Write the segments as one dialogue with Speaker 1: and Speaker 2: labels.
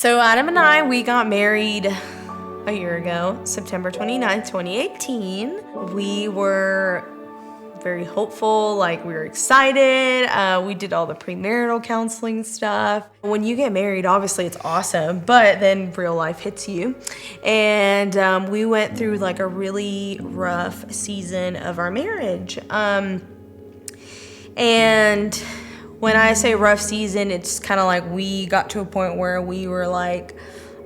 Speaker 1: So Adam and I, we got married a year ago, September 29th, 2018. We were very hopeful, like we were excited. We did all the premarital counseling stuff. When you get married, obviously it's awesome, but then real life hits you. And we went through like a really rough season of our marriage. And when I say rough season, it's kind of like we got to a point where we were like,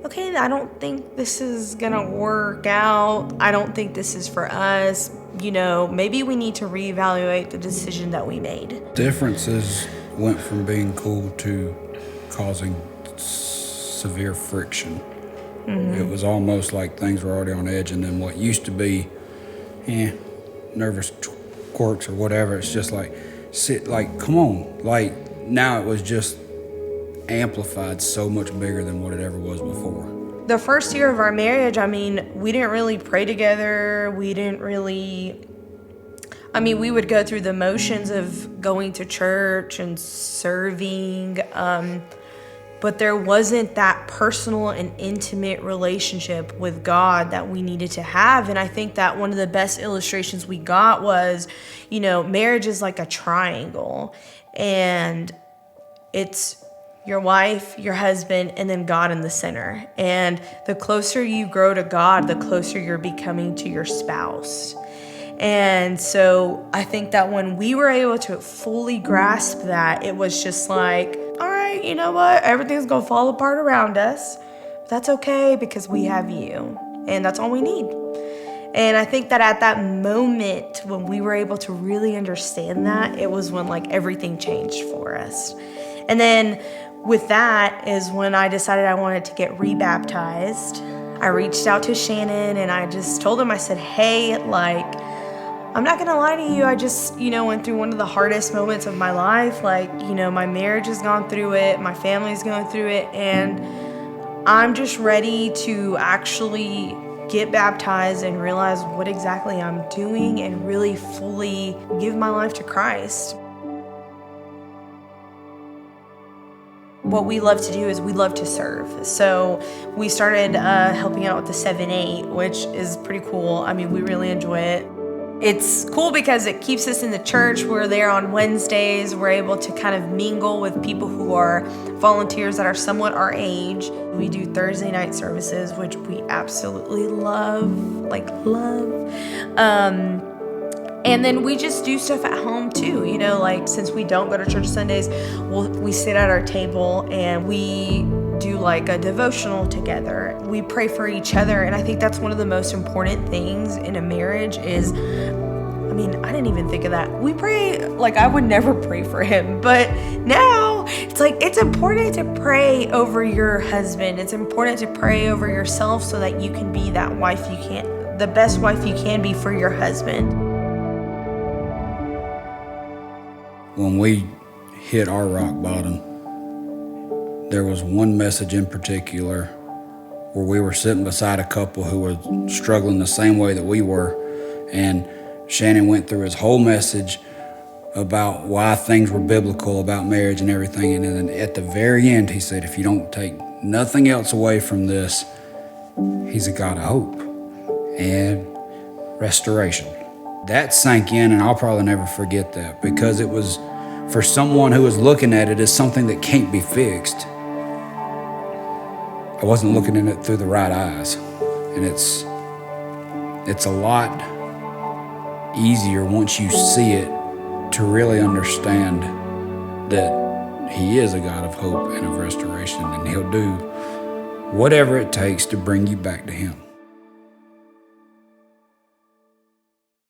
Speaker 1: okay, I don't think this is gonna work out. I don't think this is for us. You know, maybe we need to reevaluate the decision that we made.
Speaker 2: Differences went from being cool to causing severe friction. Mm-hmm. It was almost like things were already on edge, and then what used to be, nervous quirks or whatever, it's just like, come on. Like, now it was just amplified so much bigger than what it ever was before.
Speaker 1: The first year of our marriage, I mean, we didn't really pray together. We would go through the motions of going to church and serving, but there wasn't that personal and intimate relationship with God that we needed to have. And I think that one of the best illustrations we got was, marriage is like a triangle, and it's your wife, your husband, and then God in the center. And the closer you grow to God, the closer you're becoming to your spouse. And so I think that when we were able to fully grasp that, it was just like, all right, you know what? Everything's gonna fall apart around us. That's okay, because we have you, and that's all we need. And I think that at that moment, when we were able to really understand that, it was when like everything changed for us. And then with that is when I decided I wanted to get rebaptized. I reached out to Shannon and I just told him, I said, hey, I'm not gonna lie to you, I just, went through one of the hardest moments of my life. My marriage has gone through it, my family's going through it, and I'm just ready to actually get baptized and realize what exactly I'm doing and really fully give my life to Christ. What we love to do is we love to serve. So we started helping out with the 7-8, which is pretty cool. I mean, we really enjoy it. It's cool because it keeps us in the church. We're there on Wednesdays. We're able to kind of mingle with people who are volunteers that are somewhat our age. We do Thursday night services, which we absolutely love. And then we just do stuff at home too, since we don't go to church Sundays, we sit at our table and we do like a devotional together. We pray for each other, and I think that's one of the most important things in a marriage is, I didn't even think of that. We pray, I would never pray for him, but now it's important to pray over your husband. It's important to pray over yourself so that you can be that wife the best wife you can be for your husband.
Speaker 2: When we hit our rock bottom, there was one message in particular where we were sitting beside a couple who were struggling the same way that we were, and Shannon went through his whole message about why things were biblical about marriage and everything, and then at the very end he said, if you don't take nothing else away from this, he's a God of hope and restoration. That sank in, and I'll probably never forget that, because it was for someone who was looking at it as something that can't be fixed. I wasn't looking at it through the right eyes, and it's a lot easier once you see it to really understand that he is a God of hope and of restoration, and he'll do whatever it takes to bring you back to him.